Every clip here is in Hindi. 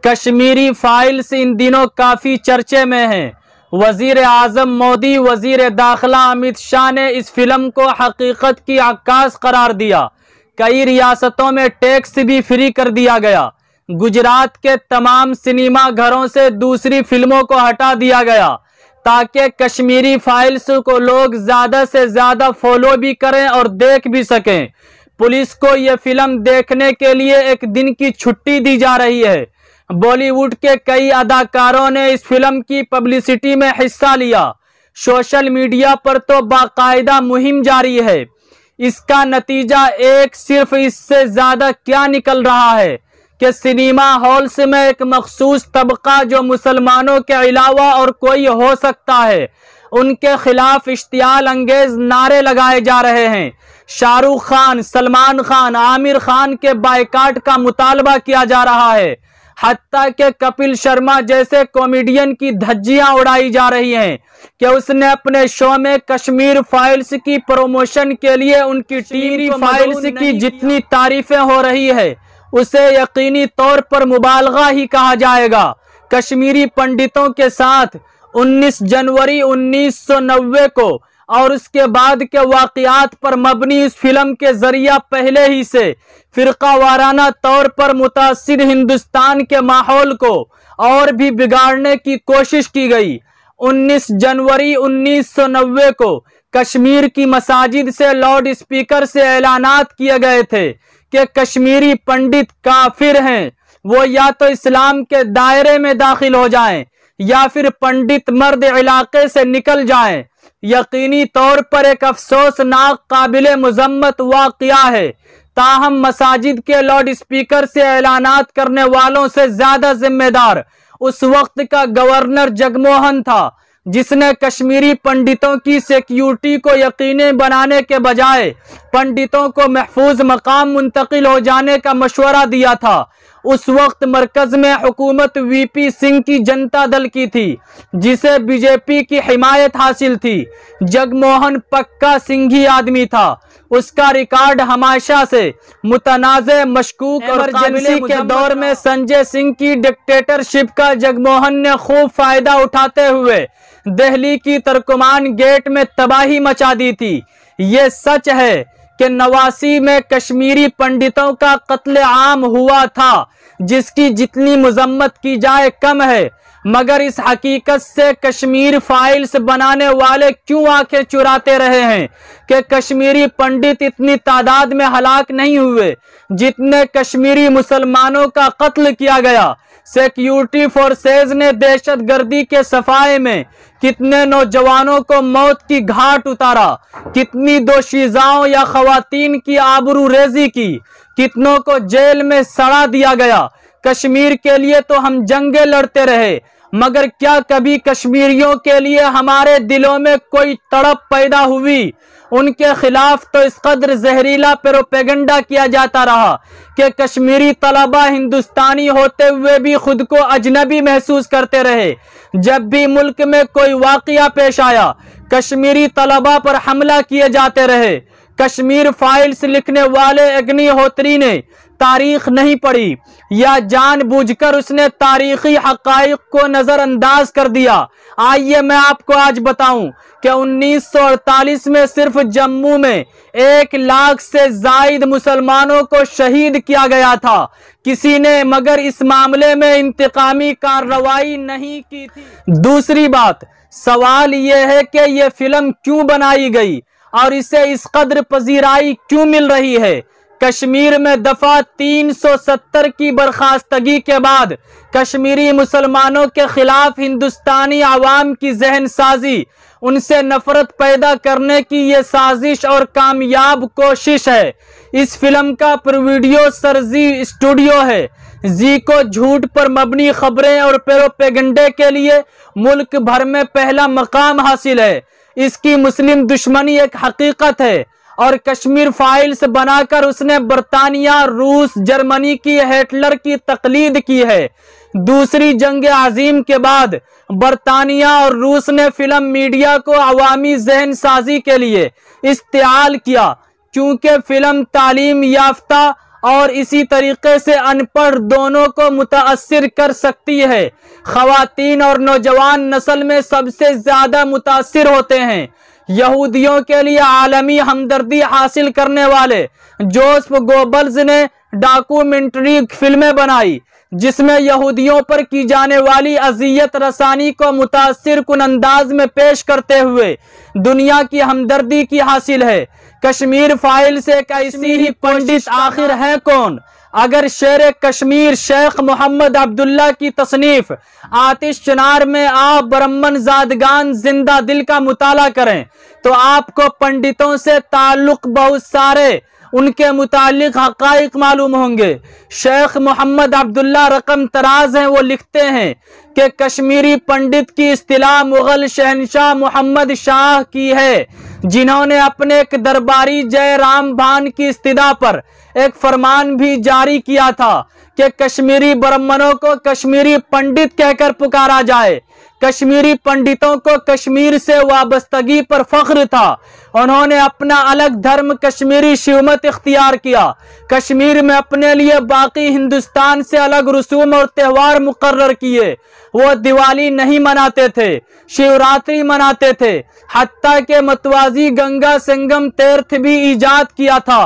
कश्मीरी फाइल्स इन दिनों काफ़ी चर्चे में हैं। वज़ीर आज़म मोदी, वज़ीर दाखिला अमित शाह ने इस फिल्म को हकीकत की अक्कास करार दिया। कई रियासतों में टैक्स भी फ्री कर दिया गया। गुजरात के तमाम सिनेमा घरों से दूसरी फिल्मों को हटा दिया गया ताकि कश्मीरी फाइल्स को लोग ज़्यादा से ज़्यादा फॉलो भी करें और देख भी सकें। पुलिस को यह फिल्म देखने के लिए एक दिन की छुट्टी दी जा रही है। बॉलीवुड के कई अदाकारों ने इस फिल्म की पब्लिसिटी में हिस्सा लिया। सोशल मीडिया पर तो बाकायदा मुहिम जारी है। इसका नतीजा एक सिर्फ इससे ज़्यादा क्या निकल रहा है कि सिनेमा हॉल्स में एक मखसूस तबका जो मुसलमानों के अलावा और कोई हो सकता है, उनके खिलाफ इश्तियाल अंगेज नारे लगाए जा रहे हैं। शाहरुख खान, सलमान खान, आमिर खान के बायकाट का मुतालबा किया जा रहा है। हत्ता के कपिल शर्मा जैसे कॉमेडियन की धज्जियां उड़ाई जा रही हैं कि उसने अपने शो में कश्मीर फाइल्स की प्रमोशन के लिए उनकी टीम फाइल्स की जितनी तारीफें हो रही है उसे यकीनी तौर पर मुबालगा ही कहा जाएगा। कश्मीरी पंडितों के साथ 19 जनवरी 1990 को और उसके बाद के वाक़यात पर मबनी इस फिल्म के जरिया पहले ही से फिरका वाराना तौर पर मुतासिर हिंदुस्तान के माहौल को और भी बिगाड़ने की कोशिश की गई। 19 जनवरी 1990 को कश्मीर की मसाजिद से लाउड स्पीकर से ऐलानात किए गए थे कि कश्मीरी पंडित काफिर हैं, वो या तो इस्लाम के दायरे में दाखिल हो जाएं या फिर पंडित मर्द इलाके से निकल जाएं। यकीनी तौर पर एक अफसोसनाक काबिले मुजम्मत वाक़या है। ताहम मसाजिद के लाउड स्पीकर से ऐलानात करने वालों से ज्यादा जिम्मेदार उस वक्त का गवर्नर जगमोहन था, जिसने कश्मीरी पंडितों की सिक्योरिटी को यकीनी बनाने के बजाय पंडितों को महफूज मकाम मुंतकिल हो जाने का मशवरा दिया था। उस वक्त मरकज में हुकूमत वीपी सिंह की जनता दल की थी, जिसे बीजेपी की हिमायत हासिल थी। जगमोहन पक्का सिंघी आदमी था। उसका रिकॉर्ड हमेशा से मुतनाज़े, मशकूक और इमरजेंसी के दौर में संजय सिंह की डिक्टेटरशिप का जगमोहन ने खूब फायदा उठाते हुए दिल्ली की तर्कमान गेट में तबाही मचा दी थी। ये सच है कि 89 में कश्मीरी पंडितों का कत्ले आम हुआ था, जिसकी जितनी मजम्मत की जाए कम है, मगर इस हकीकत से कश्मीर फाइल्स बनाने वाले क्यों आंखें चुराते रहे हैं कि कश्मीरी पंडित इतनी तादाद में हलाक नहीं हुए जितने कश्मीरी मुसलमानों का कत्ल किया गया। सिक्योरिटी फोर्सेज ने दहशतगर्दी के सफाए में कितने नौजवानों को मौत की घाट उतारा, कितनी दोशीज़ाओं या खवातीन की आबरू रेजी की, कितनों को जेल में सड़ा दिया गया। कश्मीर के लिए तो हम जंगें लड़ते रहे, मगर क्या कभी कश्मीरियों के लिए हमारे दिलों में कोई तड़प पैदा हुई? उनके खिलाफ तो इस कदर जहरीला प्रोपेगेंडा किया जाता रहा कि कश्मीरी तलबा हिंदुस्तानी होते हुए भी खुद को अजनबी महसूस करते रहे। जब भी मुल्क में कोई वाकया पेश आया, कश्मीरी तलबा पर हमला किए जाते रहे। कश्मीर फाइल्स लिखने वाले अग्निहोत्री ने तारीख नहीं पढ़ी या जानबूझकर उसने तारीखी हकाइक को नजरअंदाज कर दिया। आइए मैं आपको आज बताऊं कि 1948 में सिर्फ जम्मू में 1 लाख से जायद मुसलमानों को शहीद किया गया था किसी ने, मगर इस मामले में इंतकामी कार्रवाई नहीं की थी। दूसरी बात, सवाल यह है कि यह फिल्म क्यों बनाई गई और इसे इस कदर पजीराई क्यों मिल रही है। कश्मीर में दफा 370 की बर्खास्तगी के बाद कश्मीरी मुसलमानों के खिलाफ हिंदुस्तानी आवाम की जहन साजी, उनसे नफरत पैदा करने की ये साजिश और कामयाब कोशिश है। इस फिल्म का प्रीवीडियो सरजी स्टूडियो है। जी को झूठ पर मबनी खबरें और प्रोपेगेंडे के लिए मुल्क भर में पहला मकाम हासिल है। इसकी मुस्लिम दुश्मनी एक हकीकत है और कश्मीर फाइल्स बनाकर उसने बरतानिया, रूस, जर्मनी की हिटलर की तकलीद की है। दूसरी जंग अजीम के बाद बरतानिया और रूस ने फिल्म मीडिया को अवामी जहन साजी के लिए इस्तेमाल किया, क्योंकि फिल्म तालीम याफ्ता और इसी तरीके से अनपढ़ दोनों को मुतासिर कर सकती है। खवातीन और नौजवान नस्ल में सबसे ज्यादा मुतासिर होते हैं। यहूदियों के लिए आलमी हमदर्दी हासिल करने वाले जोसेफ गोबल्स ने डॉक्यूमेंट्री फिल्में बनाई जिसमें यहूदियों पर की जाने वाली अजियत रसानी को मुतासिर कुन अंदाज में पेश करते हुए दुनिया की हमदर्दी की हासिल है। कश्मीर फाइल्स एक ऐसी ही पंडित आखिर है कौन? अगर शेर कश्मीर शेख मोहम्मद अब्दुल्ला की तसनीफ आतिश चिनार में आप ब्रह्मन जादगान जिंदा दिल का मुताला करें तो आपको पंडितों से ताल्लुक बहुत सारे उनके मुतालिक हकाइक मालूम होंगे। शेख मोहम्मद अब्दुल्ला रकम तराज हैं। वो लिखते हैं कि कश्मीरी पंडित की इस्तिलाह मुगल शहनशाह मोहम्मद शाह की है, जिन्होंने अपने एक दरबारी जयराम भान की इस्तिदा पर एक फरमान भी जारी किया था कि कश्मीरी ब्राह्मणों को कश्मीरी पंडित कहकर पुकारा जाए। कश्मीरी पंडितों को कश्मीर से वाबस्तगी पर फख्र था। उन्होंने अपना अलग धर्म कश्मीरी शिवमत इख्तियार किया। कश्मीर में अपने लिए बाकी हिंदुस्तान से अलग रसूम और त्यौहार मुकर्रर किए। वो दिवाली नहीं मनाते थे, शिवरात्रि मनाते थे, हत्ता के मतवाजी गंगा संगम तीर्थ भी इजाद किया था।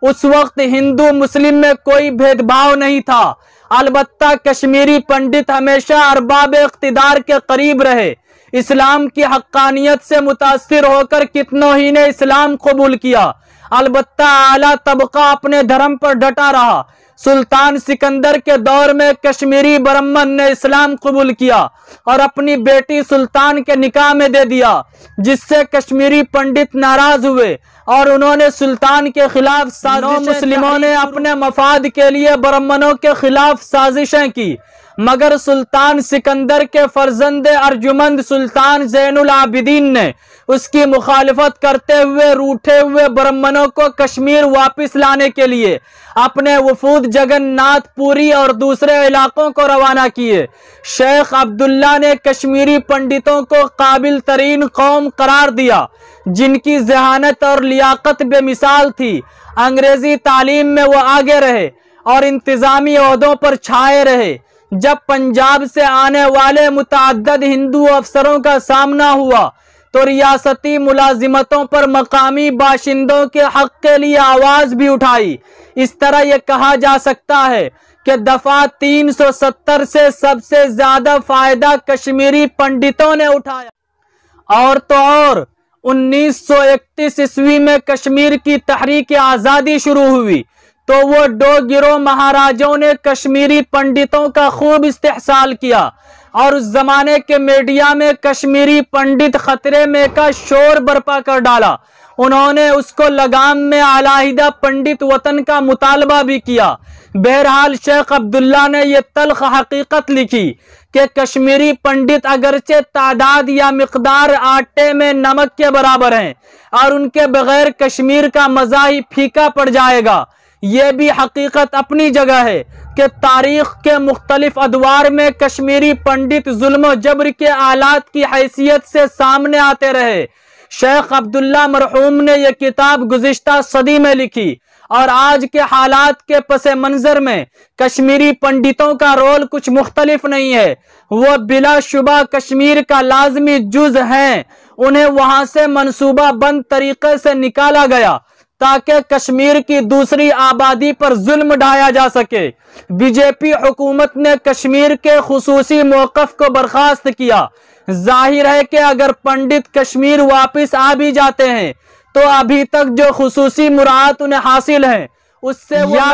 उस वक्त हिंदू मुस्लिम में कोई भेदभाव नहीं था। अलबत्ता कश्मीरी पंडित हमेशा अरबाब इख्तिदार के करीब रहे। इस्लाम की हक्कानियत से मुतासिर होकर कितनों ही ने इस्लाम कबूल किया। अलबत्ता आला तबका अपने धर्म पर डटा रहा। सुल्तान सिकंदर के दौर में कश्मीरी ब्राह्मण ने इस्लाम कबूल किया और अपनी बेटी सुल्तान के निकाह में दे दिया, जिससे कश्मीरी पंडित नाराज हुए और उन्होंने सुल्तान के खिलाफ साजिशें। मुस्लिमों ने अपने मफाद के लिए ब्राह्मणों के खिलाफ साजिशें की, मगर सुल्तान सिकंदर के फर्जंद अर्जुमंद सुल्तान जैनुल आबिदीन ने उसकी मुखालिफत करते हुए रूठे हुए ब्राह्मणों को कश्मीर वापस लाने के लिए अपने वफूद जगन्नाथ पुरी और दूसरे इलाकों को रवाना किए। शेख अब्दुल्ला ने कश्मीरी पंडितों को काबिल तरीन कौम करार दिया, जिनकी जहानत और लियाकत बेमिसाल थी। अंग्रेजी तालीम में वो आगे रहे और इंतजामी ओहदों पर छाए रहे। जब पंजाब से आने वाले मुतअद्दिद हिंदू अफसरों का सामना हुआ तो रियासती मुलाजिमतों पर मकामी बाशिंदों के हक के लिए आवाज भी उठाई। इस तरह यह कहा जा सकता है कि दफा 370 से सबसे ज्यादा फायदा कश्मीरी पंडितों ने उठाया। और तो और 1931 ईस्वी में कश्मीर की तहरीक आजादी शुरू हुई तो वो दो गिरोह महाराजों ने कश्मीरी पंडितों का खूब इस्तेहसाल किया और उस जमाने के मीडिया में कश्मीरी पंडित खतरे में का शोर बर्पा कर डाला। उन्होंने उसको लगाम में अलाहिदा पंडित वतन का मुतालबा भी किया। बहरहाल शेख अब्दुल्ला ने यह तल्ख हकीकत लिखी कि कश्मीरी पंडित अगरचे तादाद या मिकदार आटे में नमक के बराबर हैं और उनके बगैर कश्मीर का मजा ही फीका पड़ जाएगा। ये भी हकीकत अपनी जगह है कि तारीख के मुख्तलिफ अदवार में कश्मीरी पंडित जुल्म जबर के आलात की हैसियत से सामने आते रहे। शेख अब्दुल्ला मरहूम ने यह किताब गुज़िश्ता सदी में लिखी और आज के हालात के पस मंजर में कश्मीरी पंडितों का रोल कुछ मुख्तलिफ नहीं है। वो बिलाशुबा कश्मीर का लाजमी जुज हैं। उन्हें वहां से मंसूबा बंद तरीके से निकाला गया ताकि कश्मीर की दूसरी आबादी पर जुल्म ढाया जा सके। बीजेपी हुकूमत ने कश्मीर के खुसूसी मौक़िफ़ को बर्खास्त किया। जाहिर है कि अगर पंडित कश्मीर वापस आ भी जाते हैं तो अभी तक जो खुसूसी मुराद उन्हें हासिल है उससे या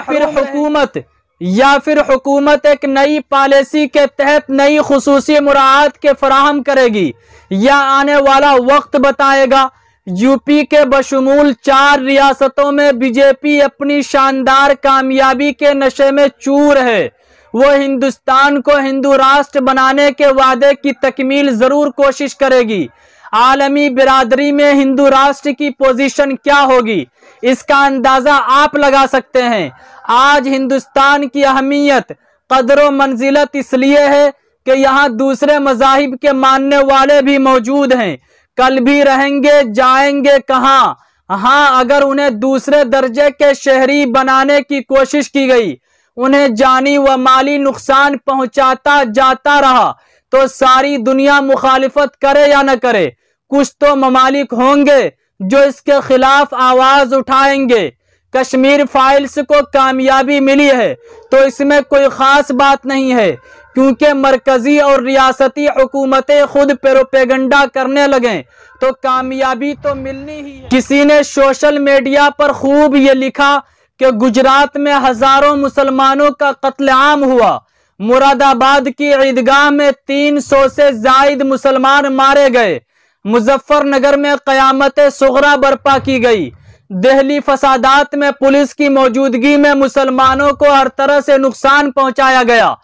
फिर हुकूमत एक नई पॉलिसी के तहत नई खुसूसी मुराद के फराहम करेगी या आने वाला वक्त बताएगा। यूपी के बशमूल 4 रियासतों में बीजेपी अपनी शानदार कामयाबी के नशे में चूर है। वो हिंदुस्तान को हिंदू राष्ट्र बनाने के वादे की तकमील जरूर कोशिश करेगी। आलमी बिरादरी में हिंदू राष्ट्र की पोजीशन क्या होगी इसका अंदाजा आप लगा सकते हैं। आज हिंदुस्तान की अहमियत कदर व मंजिलत इसलिए है कि यहाँ दूसरे मज़ाहिब के मानने वाले भी मौजूद हैं। कल भी रहेंगे, जाएंगे कहाँ? हाँ, अगर उन्हें दूसरे दर्जे के शहरी बनाने की कोशिश की गई, उन्हें जानी व माली नुकसान पहुंचाता जाता रहा, तो सारी दुनिया मुखालिफत करे या न करे, कुछ तो ममालिक होंगे जो इसके खिलाफ आवाज उठाएंगे। कश्मीर फाइल्स को कामयाबी मिली है तो इसमें कोई खास बात नहीं है, क्योंकि मरकजी और रियासती हुकूमतें खुद प्रोपेगेंडा करने लगें तो कामयाबी तो मिलनी ही है। किसी ने सोशल मीडिया पर खूब ये लिखा कि गुजरात में हजारों मुसलमानों का कत्लेआम हुआ, मुरादाबाद की ईदगाह में 300 से जायद मुसलमान मारे गए, मुजफ्फरनगर में क़यामत सुगरा बर्पा की गई, दिल्ली फसादात में पुलिस की मौजूदगी में मुसलमानों को हर तरह से नुकसान पहुंचाया गया,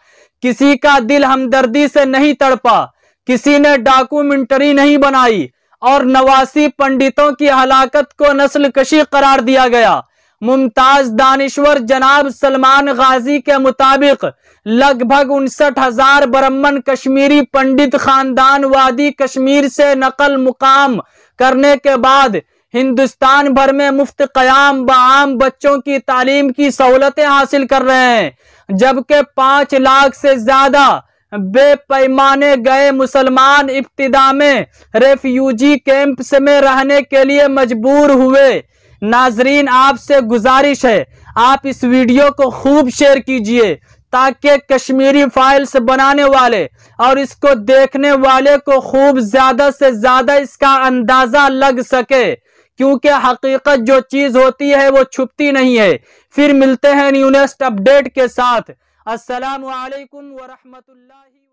किसी का दिल हमदर्दी से नहीं तड़पा, किसी ने डॉक्यूमेंट्री नहीं बनाई और 89 पंडितों की हलाकत को नस्ल कशी करार दिया गया। मुमताज दानिश्वर जनाब सलमान गाजी के मुताबिक लगभग 59,000 ब्राह्मण कश्मीरी पंडित खानदान वादी कश्मीर से नकल मुकाम करने के बाद हिंदुस्तान भर में मुफ्त क़याम बाआम बच्चों की तालीम की सहूलतें हासिल कर रहे हैं, जबकि 5 लाख से ज्यादा बेपैमाने गए मुसलमान इब्तिदा में रेफ्यूजी कैंप्स में रहने के लिए मजबूर हुए। नाजरीन, आपसे गुजारिश है आप इस वीडियो को खूब शेयर कीजिए ताकि कश्मीरी फाइल्स बनाने वाले और इसको देखने वाले को खूब ज्यादा से ज्यादा इसका अंदाजा लग सके, क्योंकि हकीकत जो चीज होती है वो छुपती नहीं है। फिर मिलते हैं न्यूनेस्ट अपडेट के साथ। अस्सलामु अलैकुम व रहमतुल्लाहि।